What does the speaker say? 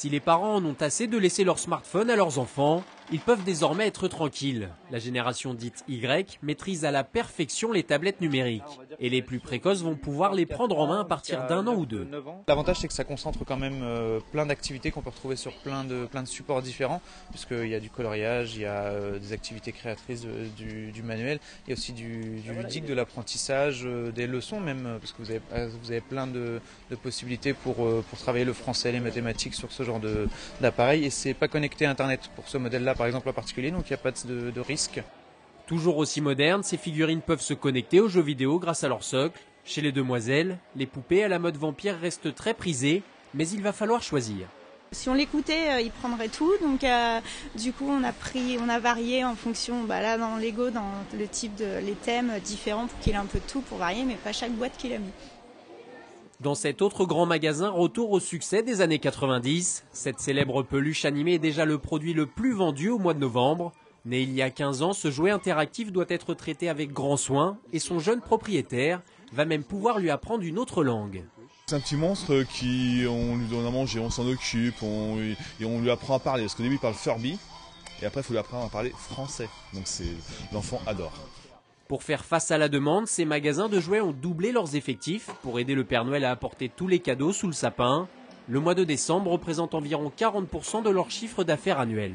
Si les parents en ont assez de laisser leur smartphone à leurs enfants, ils peuvent désormais être tranquilles. La génération dite Y maîtrise à la perfection les tablettes numériques. Et les plus précoces vont pouvoir les prendre en main à partir d'1 an ou 2. L'avantage, c'est que ça concentre quand même plein d'activités qu'on peut retrouver sur plein de supports différents, puisqu'il y a du coloriage, il y a des activités créatrices du manuel, il y a aussi du ludique, de l'apprentissage, des leçons même, parce que vous avez plein de possibilités pour travailler le français, les mathématiques sur ce genre d'appareil. Et c'est pas connecté à Internet pour ce modèle-là, par exemple, en particulier, donc il n'y a pas de risque. Toujours aussi modernes, ces figurines peuvent se connecter aux jeux vidéo grâce à leur socle. Chez les demoiselles, les poupées à la mode vampire restent très prisées, mais il va falloir choisir. Si on l'écoutait, il prendrait tout. Donc, du coup, on a varié en fonction. Là, dans Lego, dans le type les thèmes différents pour qu'il ait un peu de tout pour varier, mais pas chaque boîte qu'il a mis. Dans cet autre grand magasin, retour au succès des années 90. Cette célèbre peluche animée est déjà le produit le plus vendu au mois de novembre. Né il y a 15 ans, ce jouet interactif doit être traité avec grand soin et son jeune propriétaire va même pouvoir lui apprendre une autre langue. C'est un petit monstre qui, on lui donne à manger, on s'en occupe, et on lui apprend à parler. Parce qu'au début il parle Furby, et après il faut lui apprendre à parler français. Donc l'enfant adore. Pour faire face à la demande, ces magasins de jouets ont doublé leurs effectifs pour aider le Père Noël à apporter tous les cadeaux sous le sapin. Le mois de décembre représente environ 40% de leur chiffre d'affaires annuel.